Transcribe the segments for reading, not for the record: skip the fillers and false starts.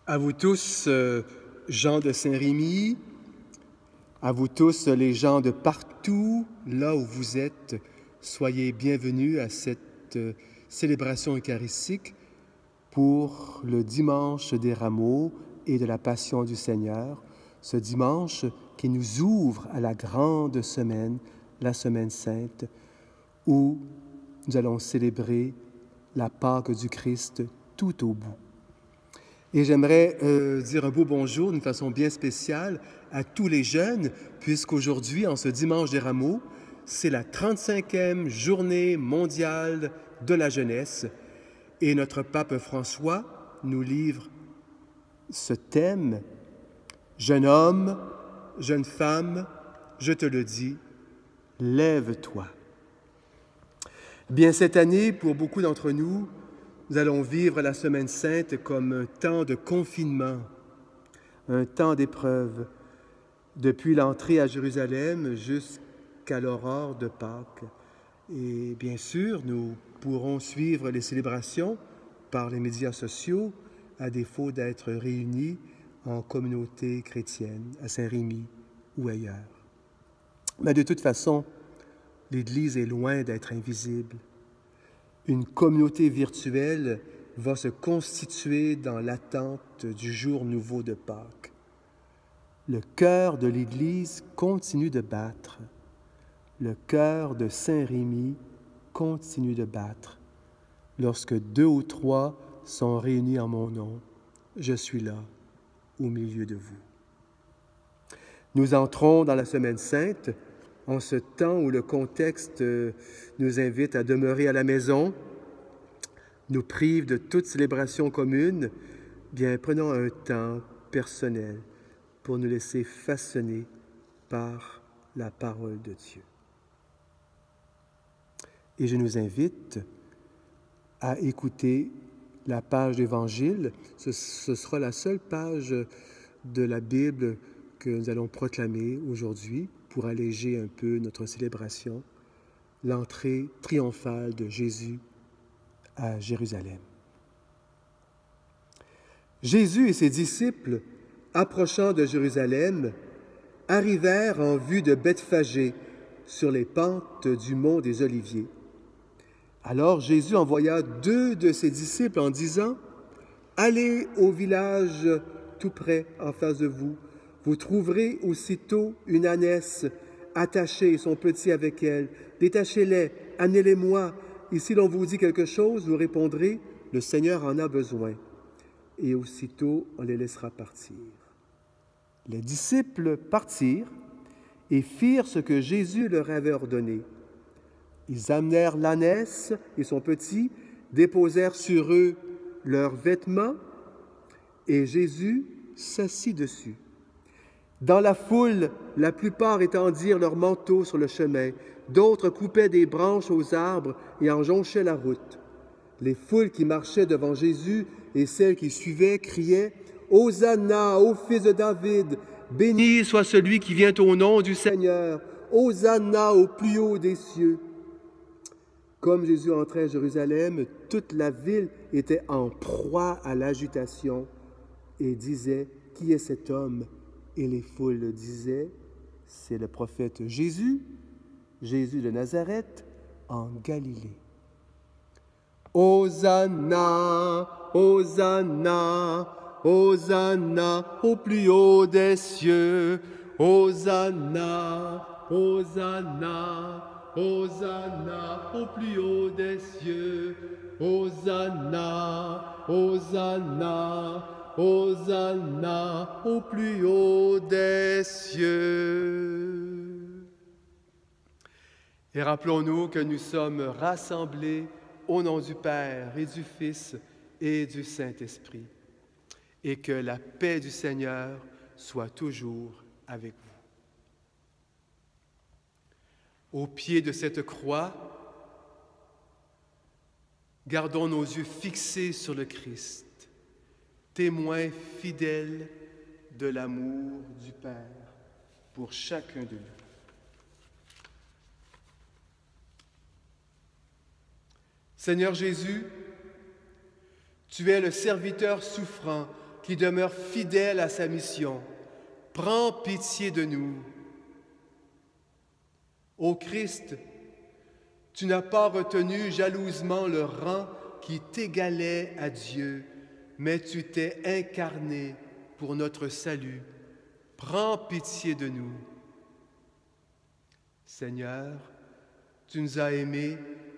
À vous tous, gens de Saint-Rémy, à vous tous, les gens de partout, là où vous êtes, soyez bienvenus à cette célébration eucharistique pour le dimanche des Rameaux et de la Passion du Seigneur, ce dimanche qui nous ouvre à la grande semaine, la Semaine Sainte, où nous allons célébrer la Pâque du Christ tout au bout. Et j'aimerais dire un beau bonjour d'une façon bien spéciale à tous les jeunes, puisqu'aujourd'hui, en ce dimanche des Rameaux, c'est la 35e journée mondiale de la jeunesse. Et notre pape François nous livre ce thème, « Jeune homme, jeune femme, je te le dis, lève-toi ». Bien, cette année, pour beaucoup d'entre nous, nous allons vivre la Semaine Sainte comme un temps de confinement, un temps d'épreuve, depuis l'entrée à Jérusalem jusqu'à l'aurore de Pâques. Et bien sûr, nous pourrons suivre les célébrations par les médias sociaux, à défaut d'être réunis en communauté chrétienne, à Saint-Rémy ou ailleurs. Mais de toute façon, l'Église est loin d'être invisible. Une communauté virtuelle va se constituer dans l'attente du jour nouveau de Pâques. Le cœur de l'Église continue de battre. Le cœur de Saint-Rémy continue de battre. Lorsque 2 ou 3 sont réunis en mon nom, je suis là, au milieu de vous. Nous entrons dans la Semaine Sainte, en ce temps où le contexte nous invite à demeurer à la maison, nous prive de toute célébration commune, bien prenons un temps personnel pour nous laisser façonner par la parole de Dieu. Et je nous invite à écouter la page d'Évangile. Ce sera la seule page de la Bible que nous allons proclamer aujourd'hui pour alléger un peu notre célébration, l'entrée triomphale de Jésus à Jérusalem. Jésus et ses disciples, approchant de Jérusalem, arrivèrent en vue de Bethphagée, sur les pentes du mont des Oliviers. Alors Jésus envoya 2 de ses disciples en disant, « Allez au village tout près, en face de vous. Vous trouverez aussitôt une ânesse attachée et son petit avec elle. Détachez-les, amenez-les-moi. Et si l'on vous dit quelque chose, vous répondrez, le Seigneur en a besoin. Et aussitôt, on les laissera partir. » Les disciples partirent et firent ce que Jésus leur avait ordonné. Ils amenèrent l'ânesse et son petit, déposèrent sur eux leurs vêtements, et Jésus s'assit dessus. Dans la foule, la plupart étendirent leurs manteaux sur le chemin, d'autres coupaient des branches aux arbres et en jonchaient la route. Les foules qui marchaient devant Jésus et celles qui suivaient criaient « Hosanna, ô fils de David! Béni soit celui qui vient au nom du Seigneur! Hosanna au plus haut des cieux! » Comme Jésus entrait à Jérusalem, toute la ville était en proie à l'agitation et disait « Qui est cet homme ?» Et les foules disaient « C'est le prophète Jésus, Jésus de Nazareth, en Galilée. » Hosanna, Hosanna, Hosanna au plus haut des cieux. Hosanna, Hosanna, Hosanna au plus haut des cieux. Hosanna, Hosanna, Hosanna au plus haut des cieux. Et rappelons-nous que nous sommes rassemblés au nom du Père et du Fils et du Saint-Esprit, et que la paix du Seigneur soit toujours avec vous. Au pied de cette croix, gardons nos yeux fixés sur le Christ, témoin fidèle de l'amour du Père pour chacun de nous. Seigneur Jésus, tu es le serviteur souffrant qui demeure fidèle à sa mission, prends pitié de nous. Ô Christ, tu n'as pas retenu jalousement le rang qui t'égalait à Dieu, mais tu t'es incarné pour notre salut. Prends pitié de nous. Seigneur, tu nous as aimés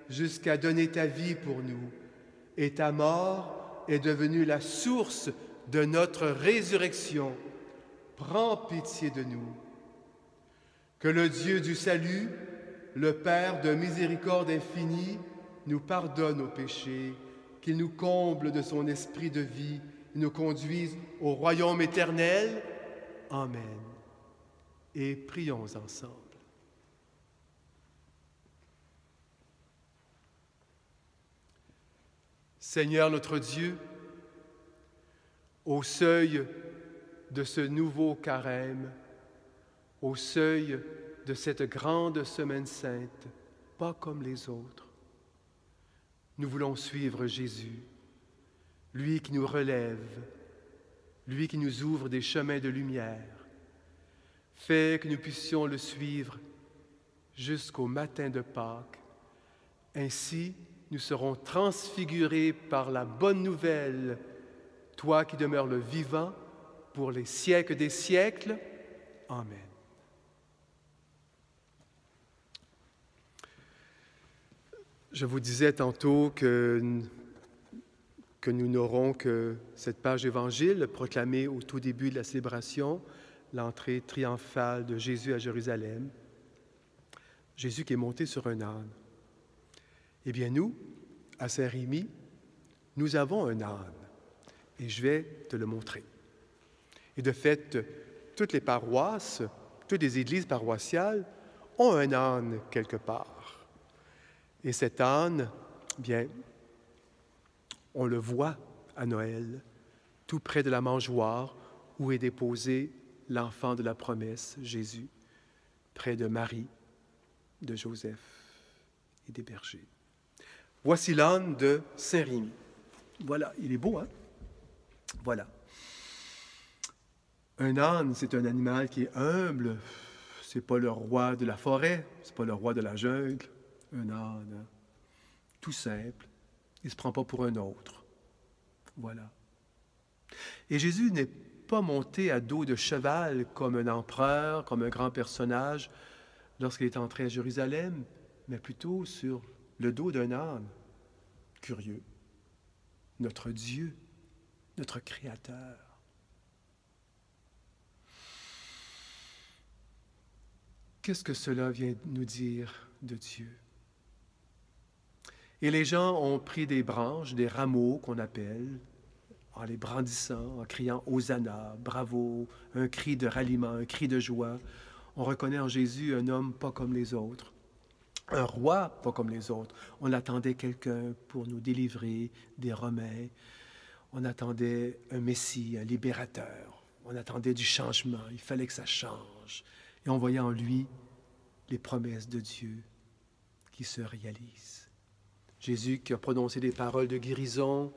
jusqu'à donner ta vie pour nous, et ta mort est devenue la source de notre résurrection. Prends pitié de nous. Que le Dieu du salut, le Père de miséricorde infinie, nous pardonne nos péchés, qu'il nous comble de son esprit de vie, et nous conduise au royaume éternel. Amen. Et prions ensemble. Seigneur notre Dieu, au seuil de ce nouveau carême, au seuil de cette grande semaine sainte, pas comme les autres, nous voulons suivre Jésus, lui qui nous relève, lui qui nous ouvre des chemins de lumière. Fais que nous puissions le suivre jusqu'au matin de Pâques. Ainsi, nous serons transfigurés par la bonne nouvelle, toi qui demeures le vivant pour les siècles des siècles. Amen. Je vous disais tantôt que nous n'aurons que cette page évangile proclamée au tout début de la célébration, l'entrée triomphale de Jésus à Jérusalem. Jésus qui est monté sur un âne. Eh bien, nous, à Saint-Rémy, nous avons un âne, et je vais te le montrer. Et de fait, toutes les paroisses, toutes les églises paroissiales ont un âne quelque part. Et cet âne, bien, on le voit à Noël, tout près de la mangeoire où est déposé l'enfant de la promesse, Jésus, près de Marie, de Joseph et des bergers. Voici l'âne de Saint-Rémy. Voilà, il est beau, hein? Voilà. Un âne, c'est un animal qui est humble. C'est pas le roi de la forêt, c'est pas le roi de la jungle. Un âne, hein? Tout simple. Il ne se prend pas pour un autre. Voilà. Et Jésus n'est pas monté à dos de cheval comme un empereur, comme un grand personnage lorsqu'il est entré à Jérusalem, mais plutôt sur le dos d'un âne. Curieux. Notre Dieu, notre Créateur. Qu'est-ce que cela vient nous dire de Dieu? Et les gens ont pris des branches, des rameaux qu'on appelle, en les brandissant, en criant « Hosanna »,« Bravo », un cri de ralliement, un cri de joie. On reconnaît en Jésus un homme pas comme les autres, un roi pas comme les autres. On attendait quelqu'un pour nous délivrer des Romains. On attendait un Messie, un libérateur. On attendait du changement. Il fallait que ça change. Et on voyait en lui les promesses de Dieu qui se réalisent. Jésus qui a prononcé des paroles de guérison,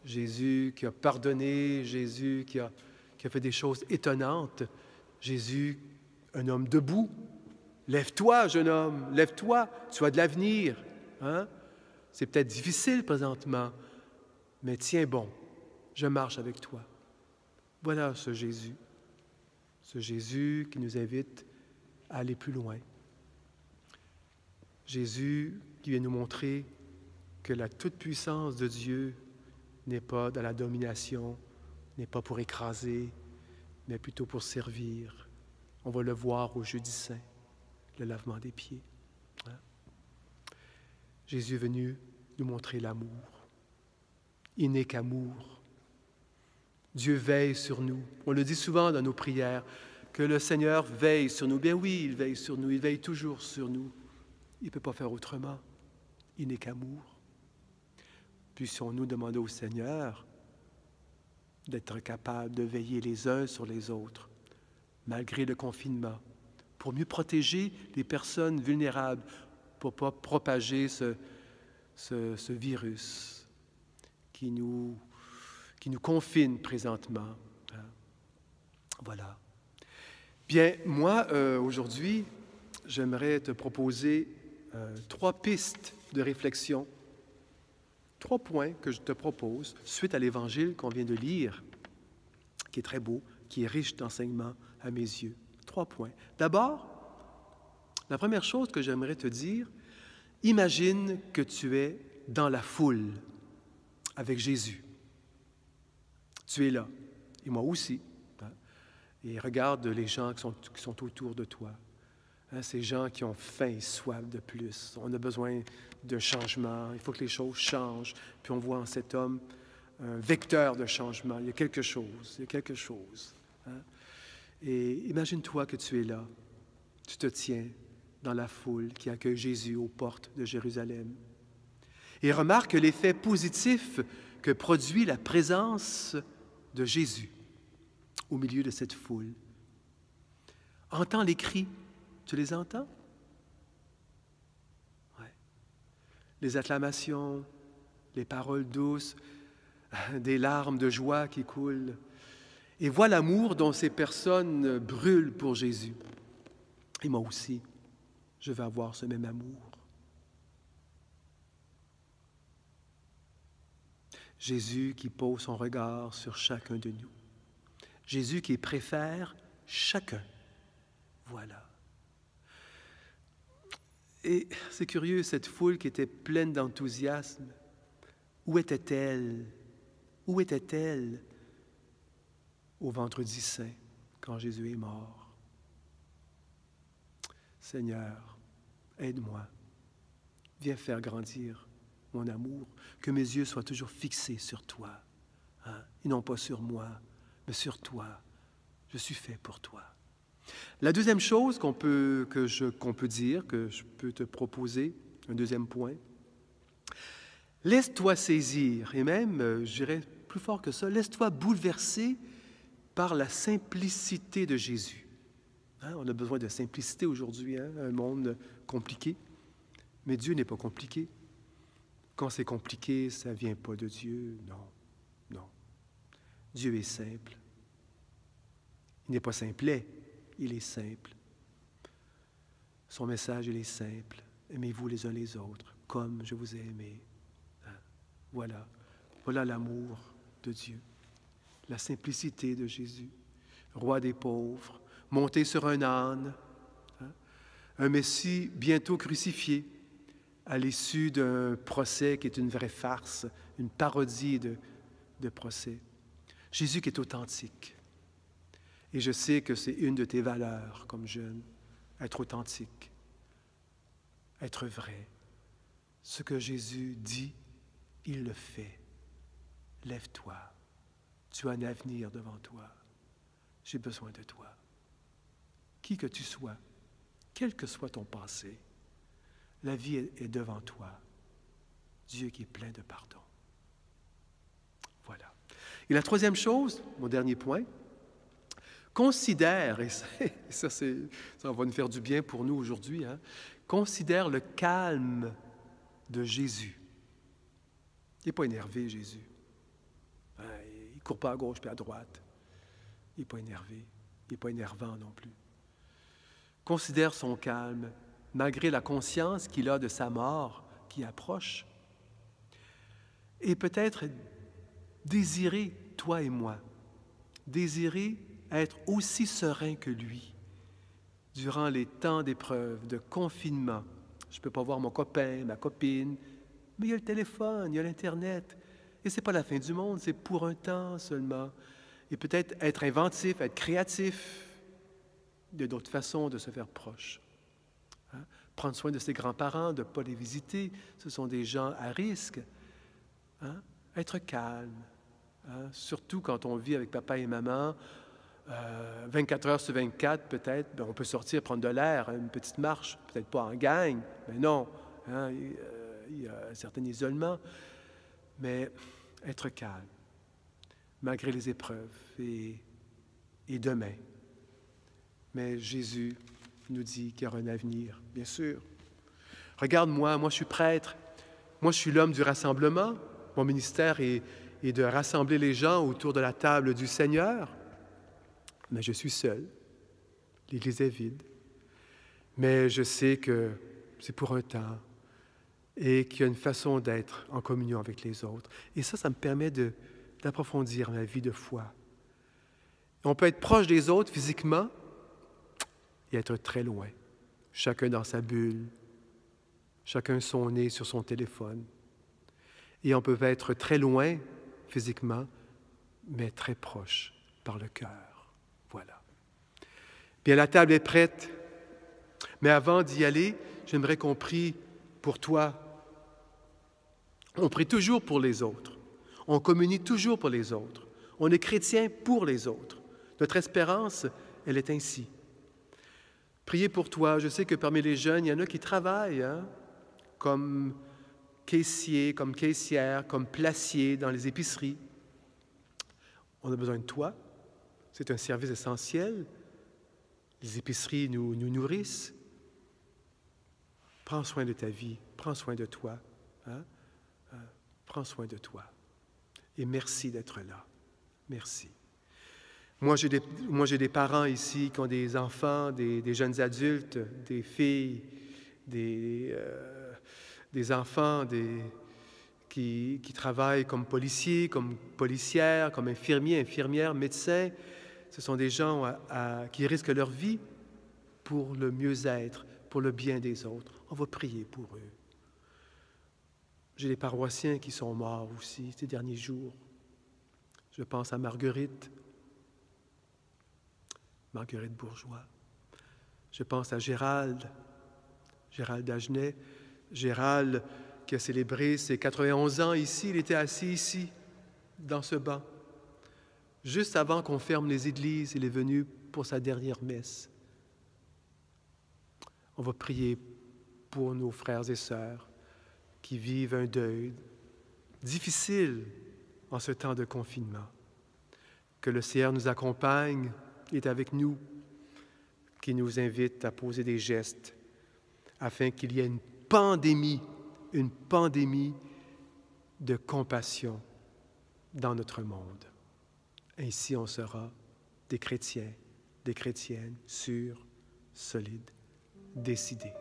Jésus qui a pardonné, Jésus qui a fait des choses étonnantes, Jésus, un homme debout. Lève-toi, jeune homme, lève-toi, tu as de l'avenir. Hein? C'est peut-être difficile présentement, mais tiens bon, je marche avec toi. Voilà ce Jésus qui nous invite à aller plus loin. Jésus qui vient nous montrer que la toute-puissance de Dieu n'est pas dans la domination, n'est pas pour écraser, mais plutôt pour servir. On va le voir au jeudi saint, le lavement des pieds. Hein? Jésus est venu nous montrer l'amour. Il n'est qu'amour. Dieu veille sur nous. On le dit souvent dans nos prières, que le Seigneur veille sur nous. Bien oui, il veille sur nous, il veille toujours sur nous. Il ne peut pas faire autrement. Il n'est qu'amour. Puissions-nous demander au Seigneur d'être capables de veiller les uns sur les autres, malgré le confinement, pour mieux protéger les personnes vulnérables, pour ne pas propager ce virus qui nous qui nous confine présentement. Hein? Voilà. Bien, moi, aujourd'hui, j'aimerais te proposer 3 pistes de réflexion, 3 points que je te propose suite à l'Évangile qu'on vient de lire, qui est très beau, qui est riche d'enseignements à mes yeux. 3 points. D'abord, la première chose que j'aimerais te dire, imagine que tu es dans la foule avec Jésus. Tu es là, et moi aussi. Hein? Et regarde les gens qui sont autour de toi. Hein, ces gens qui ont faim et soif de plus. On a besoin de changement. Il faut que les choses changent. Puis on voit en cet homme un vecteur de changement. Il y a quelque chose. Il y a quelque chose. Hein? Et imagine-toi que tu es là. Tu te tiens dans la foule qui accueille Jésus aux portes de Jérusalem. Et remarque l'effet positif que produit la présence de Jésus au milieu de cette foule. Entends les cris. Tu les entends? Ouais. Les acclamations, les paroles douces, des larmes de joie qui coulent. Et vois l'amour dont ces personnes brûlent pour Jésus. Et moi aussi, je vais avoir ce même amour. Jésus qui pose son regard sur chacun de nous. Jésus qui préfère chacun. Voilà. Et c'est curieux, cette foule qui était pleine d'enthousiasme, où était-elle? Où était-elle au vendredi saint, quand Jésus est mort? Seigneur, aide-moi. Viens faire grandir mon amour, que mes yeux soient toujours fixés sur toi, hein? Et non pas sur moi, mais sur toi. Je suis fait pour toi. La deuxième chose qu'on peut dire, que je peux te proposer, un deuxième point, laisse-toi saisir, et même, je dirais plus fort que ça, laisse-toi bouleverser par la simplicité de Jésus. Hein, on a besoin de simplicité aujourd'hui, hein, un monde compliqué, mais Dieu n'est pas compliqué. Quand c'est compliqué, ça ne vient pas de Dieu, non. Dieu est simple. Il n'est pas simplet, il est simple. Son message, il est simple. Aimez-vous les uns les autres, comme je vous ai aimé. Hein? Voilà l'amour de Dieu. La simplicité de Jésus. Roi des pauvres, monté sur un âne. Hein? Un Messie bientôt crucifié à l'issue d'un procès qui est une vraie farce, une parodie de procès. Jésus qui est authentique. Et je sais que c'est une de tes valeurs comme jeune, être authentique, être vrai. Ce que Jésus dit, il le fait. Lève-toi. Tu as un avenir devant toi. J'ai besoin de toi. Qui que tu sois, quel que soit ton passé, la vie est devant toi. Dieu qui est plein de pardon. Voilà. Et la troisième chose, mon dernier point, considère, et ça va nous faire du bien pour nous aujourd'hui, hein, considère le calme de Jésus. Il n'est pas énervé, Jésus. Hein, il ne court pas à gauche puis à droite. Il n'est pas énervé. Il n'est pas énervant non plus. Considère son calme, malgré la conscience qu'il a de sa mort qui approche. Et peut-être désirer, toi et moi, désirer être aussi serein que lui durant les temps d'épreuve, de confinement. Je ne peux pas voir mon copain, ma copine, mais il y a le téléphone, il y a l'Internet. Et ce n'est pas la fin du monde, c'est pour un temps seulement. Et peut-être être inventif, être créatif. Il y a d'autres façons de se faire proche. Hein? Prendre soin de ses grands-parents, de ne pas les visiter. Ce sont des gens à risque. Hein? Être calme. Hein? Surtout quand on vit avec papa et maman, 24 heures sur 24 peut-être, ben on peut sortir, prendre de l'air, une petite marche, peut-être pas en gang, mais non, hein? Il y a un certain isolement, mais être calme, malgré les épreuves et demain. Mais Jésus nous dit qu'il y aura un avenir, bien sûr. Regarde-moi, moi je suis prêtre, moi je suis l'homme du rassemblement, mon ministère est et de rassembler les gens autour de la table du Seigneur. Mais je suis seul. L'Église est vide. Mais je sais que c'est pour un temps et qu'il y a une façon d'être en communion avec les autres. Et ça me permet d'approfondir ma vie de foi. On peut être proche des autres physiquement et être très loin. Chacun dans sa bulle, chacun son nez sur son téléphone. Et on peut être très loin physiquement, mais très proche par le cœur. Voilà. Bien, la table est prête. Mais avant d'y aller, j'aimerais qu'on prie pour toi. On prie toujours pour les autres. On communie toujours pour les autres. On est chrétien pour les autres. Notre espérance, elle est ainsi. Priez pour toi. Je sais que parmi les jeunes, il y en a qui travaillent comme caissiers, comme caissières, comme placiers dans les épiceries. On a besoin de toi. C'est un service essentiel. Les épiceries nous nourrissent. Prends soin de ta vie. Prends soin de toi. Prends soin de toi. Et merci d'être là. Merci. Moi, j'ai des parents ici qui ont des enfants, des jeunes adultes, des filles, des enfants qui travaillent comme policiers, comme policières, comme infirmiers, infirmières, médecins. Ce sont des gens qui risquent leur vie pour le mieux-être, pour le bien des autres. On va prier pour eux. J'ai des paroissiens qui sont morts aussi ces derniers jours. Je pense à Marguerite Bourgeois. Je pense à Gérald Dagenet. Gérald qui a célébré ses 91 ans ici, il était assis ici, dans ce banc. Juste avant qu'on ferme les églises, il est venu pour sa dernière messe. On va prier pour nos frères et sœurs qui vivent un deuil difficile en ce temps de confinement. Que le Seigneur nous accompagne, est avec nous, qui nous invite à poser des gestes afin qu'il y ait une pandémie de compassion dans notre monde. Ainsi, on sera des chrétiens, des chrétiennes sûrs, solides, décidés.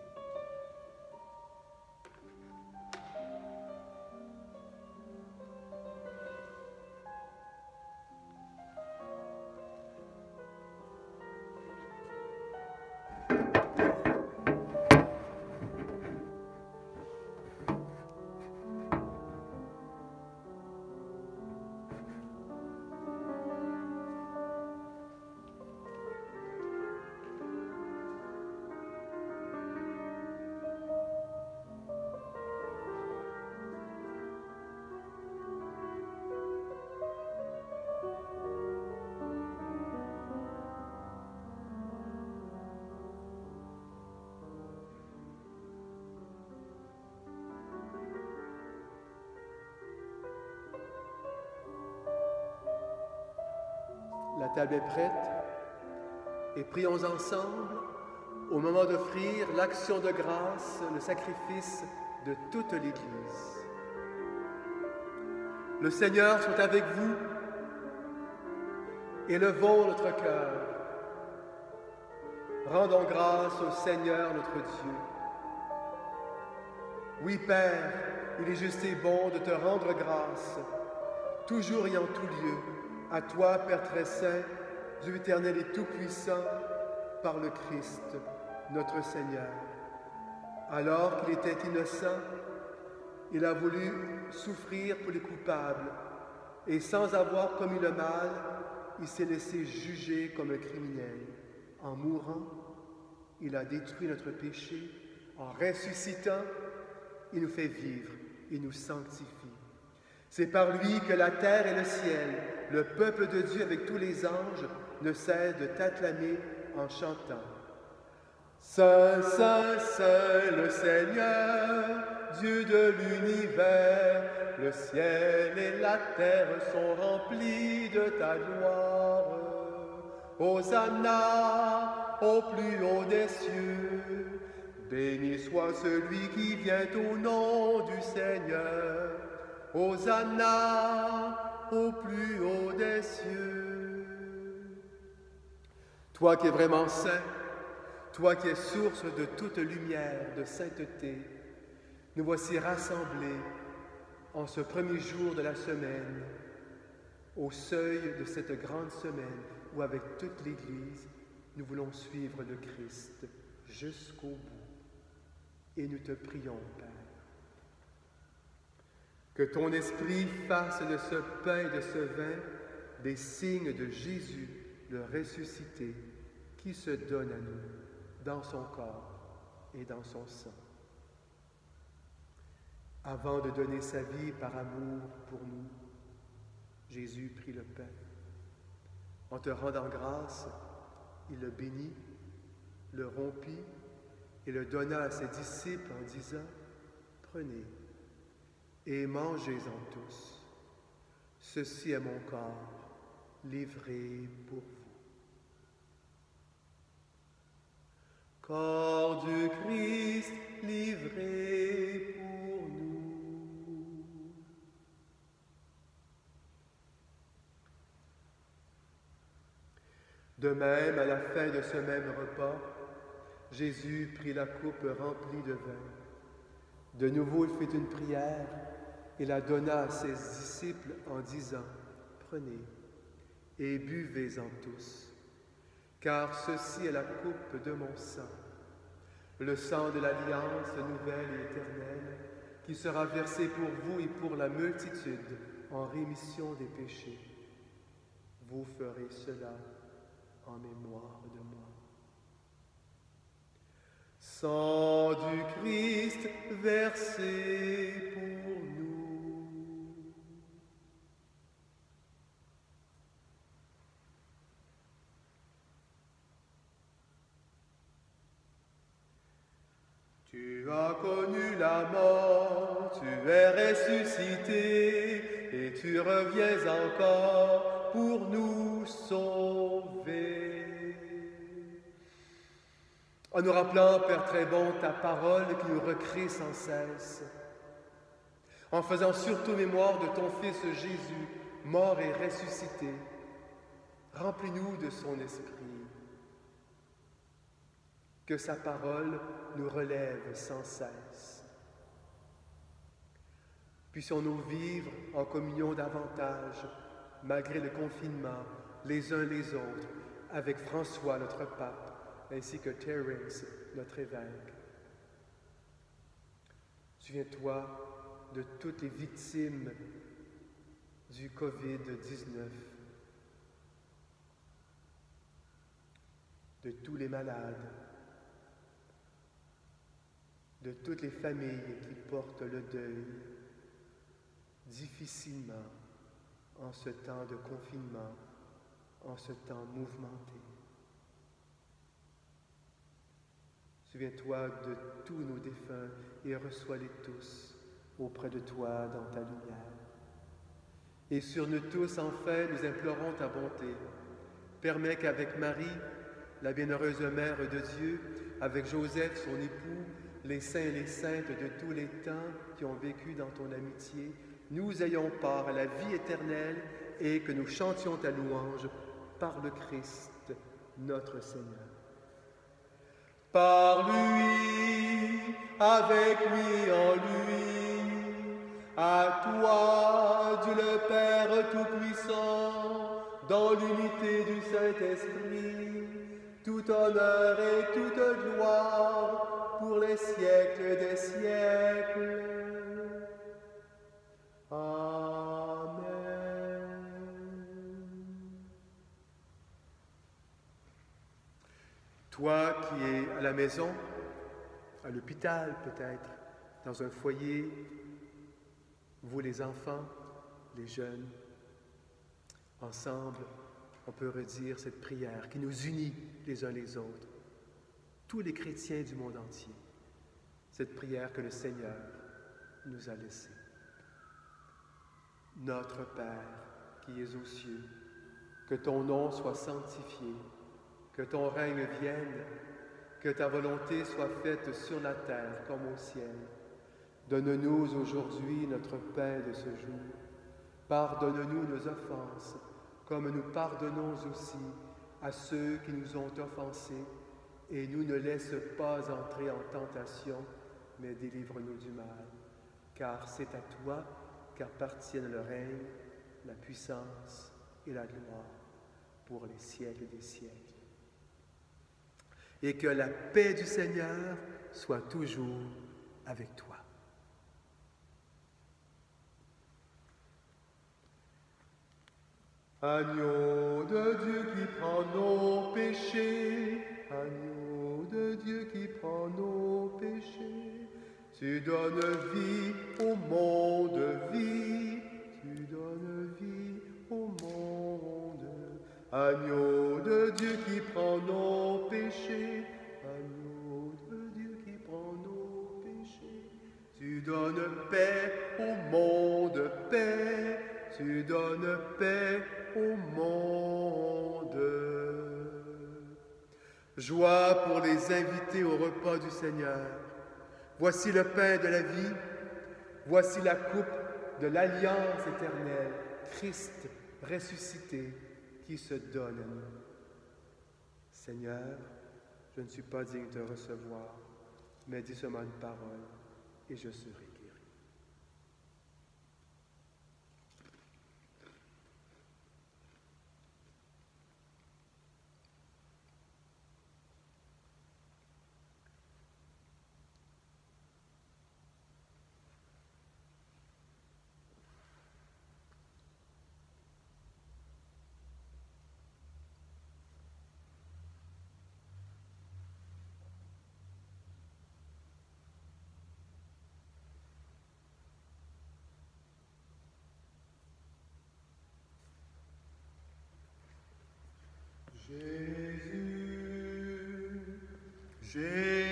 La table est prête et prions ensemble au moment d'offrir l'action de grâce, le sacrifice de toute l'Église. Le Seigneur soit avec vous. Élevons notre cœur. Rendons grâce au Seigneur notre Dieu. Oui, Père, il est juste et bon de te rendre grâce, toujours et en tout lieu, à toi, Père très saint, Dieu éternel et tout-puissant, par le Christ, notre Seigneur. Alors qu'il était innocent, il a voulu souffrir pour les coupables, et sans avoir commis le mal, il s'est laissé juger comme un criminel. En mourant, il a détruit notre péché. En ressuscitant, il nous fait vivre et nous sanctifie. C'est par lui que la terre et le ciel, le peuple de Dieu avec tous les anges, ne cessent de t'acclamer en chantant. Saint, Saint, Saint, le Seigneur, Dieu de l'univers, le ciel et la terre sont remplis de ta gloire. Hosanna au plus haut des cieux. Béni soit celui qui vient au nom du Seigneur. Hosanna au plus haut des cieux. Toi qui es vraiment saint, toi qui es source de toute lumière, de sainteté, nous voici rassemblés en ce premier jour de la semaine, au seuil de cette grande semaine où avec toute l'Église, nous voulons suivre le Christ jusqu'au bout. Et nous te prions, Père, que ton esprit fasse de ce pain et de ce vin des signes de Jésus, le ressuscité, qui se donne à nous dans son corps et dans son sang. Avant de donner sa vie par amour pour nous, Jésus prit le pain. En te rendant grâce, il le bénit, le rompit et le donna à ses disciples en disant, « Prenez et mangez-en tous. Ceci est mon corps, livré pour vous. » Corps du Christ livré pour nous. De même, à la fin de ce même repas, Jésus prit la coupe remplie de vin. De nouveau, il fit une prière et la donna à ses disciples en disant, « Prenez et buvez-en tous, car ceci est la coupe de mon sang, le sang de l'alliance nouvelle et éternelle, qui sera versé pour vous et pour la multitude en rémission des péchés. Vous ferez cela en mémoire de moi. » Sang du Christ versé pour nous. Tu as connu la mort, tu es ressuscité, et tu reviens encore pour nous sauver. En nous rappelant, Père très bon, ta parole qui nous recrée sans cesse, en faisant surtout mémoire de ton Fils Jésus, mort et ressuscité, remplis-nous de son esprit. Que sa parole nous relève sans cesse. Puissions-nous vivre en communion davantage, malgré le confinement, les uns les autres, avec François, notre pape, ainsi que Terence, notre évêque. Souviens-toi de toutes les victimes du COVID-19, de tous les malades, de toutes les familles qui portent le deuil difficilement en ce temps de confinement, en ce temps mouvementé. Souviens-toi de tous nos défunts et reçois-les tous auprès de toi dans ta lumière. Et sur nous tous, enfin, nous implorons ta bonté. Permets qu'avec Marie, la bienheureuse Mère de Dieu, avec Joseph, son époux, les saints et les saintes de tous les temps qui ont vécu dans ton amitié, nous ayons part à la vie éternelle et que nous chantions ta louange par le Christ, notre Seigneur. Par lui, avec lui, en lui, à toi, Dieu le Père Tout-Puissant, dans l'unité du Saint-Esprit, tout honneur et toute gloire pour les siècles des siècles. Amen. Toi qui es à la maison, à l'hôpital peut-être, dans un foyer, vous les enfants, les jeunes, ensemble, on peut redire cette prière qui nous unit les uns les autres, tous les chrétiens du monde entier, cette prière que le Seigneur nous a laissée. Notre Père qui es aux cieux, que ton nom soit sanctifié, que ton règne vienne, que ta volonté soit faite sur la terre comme au ciel. Donne-nous aujourd'hui notre pain de ce jour. Pardonne-nous nos offenses, comme nous pardonnons aussi à ceux qui nous ont offensés. Et nous ne laisse pas entrer en tentation, mais délivre-nous du mal. Car c'est à toi qu'appartiennent le règne, la puissance et la gloire pour les siècles des siècles. Et que la paix du Seigneur soit toujours avec toi. Agneau de Dieu qui prend nos péchés, agneau de Dieu qui prend nos péchés, tu donnes vie au monde, vie, tu donnes vie au monde. Agneau de Dieu qui prend nos péchés, agneau de Dieu qui prend nos péchés, tu donnes paix au monde, paix, tu donnes paix au monde. Joie pour les invités au repas du Seigneur. Voici le pain de la vie, voici la coupe de l'alliance éternelle, Christ ressuscité qui se donne à nous. Seigneur, je ne suis pas digne de te recevoir, mais dis seulement une parole et je serai guéri.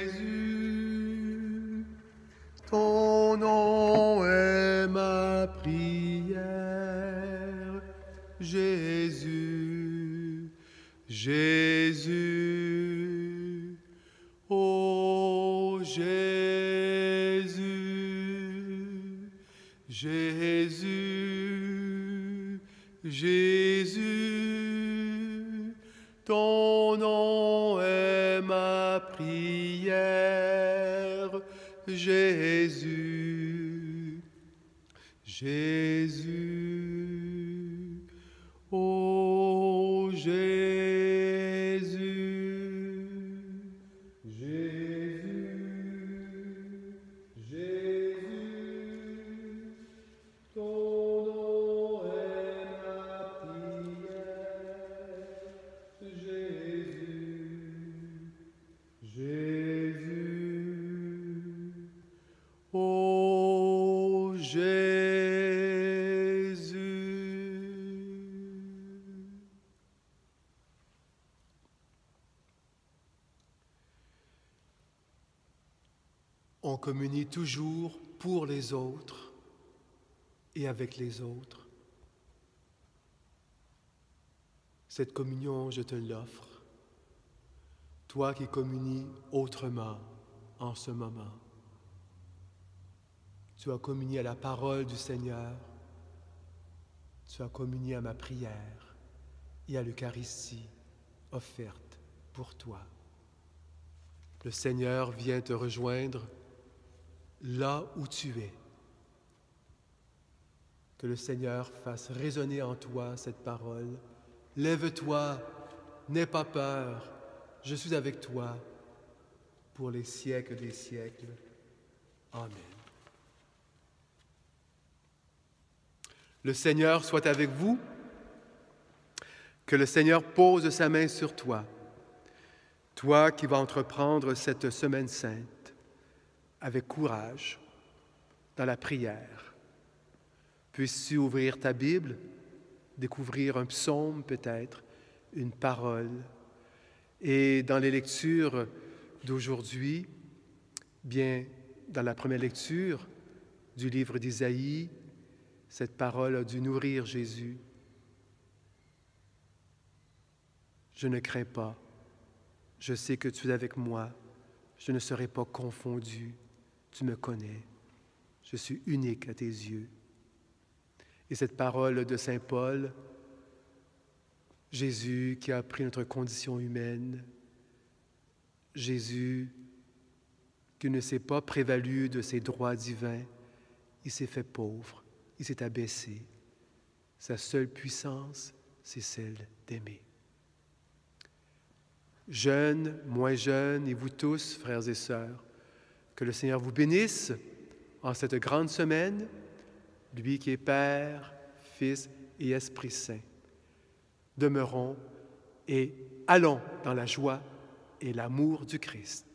Jésus, ton nom est ma prière. Jésus, Jésus, oh Jésus, Jésus, Jésus, ton nom est ma prière. Jésus, Jésus, oh Jésus, Jésus, Jésus, ton nom est ma prière. Jésus, Jésus, oh Jésus. On communie toujours pour les autres et avec les autres. Cette communion, je te l'offre, toi qui communies autrement en ce moment. Tu as communié à la parole du Seigneur, tu as communié à ma prière et à l'Eucharistie offerte pour toi. Le Seigneur vient te rejoindre là où tu es. Que le Seigneur fasse résonner en toi cette parole. Lève-toi, n'aie pas peur, je suis avec toi pour les siècles des siècles. Amen. Le Seigneur soit avec vous. Que le Seigneur pose sa main sur toi, toi qui vas entreprendre cette semaine sainte avec courage dans la prière. Puisses-tu ouvrir ta Bible, découvrir un psaume peut-être, une parole. Et dans les lectures d'aujourd'hui, bien, dans la première lecture du livre d'Isaïe, cette parole a dû nourrir Jésus. Je ne crains pas, je sais que tu es avec moi, je ne serai pas confondu, tu me connais. Je suis unique à tes yeux. Et cette parole de saint Paul, Jésus qui a pris notre condition humaine, Jésus qui ne s'est pas prévalu de ses droits divins, il s'est fait pauvre, il s'est abaissé. Sa seule puissance, c'est celle d'aimer. Jeunes, moins jeunes, et vous tous, frères et sœurs, que le Seigneur vous bénisse en cette grande semaine, lui qui est Père, Fils et Esprit Saint. Demeurons et allons dans la joie et l'amour du Christ.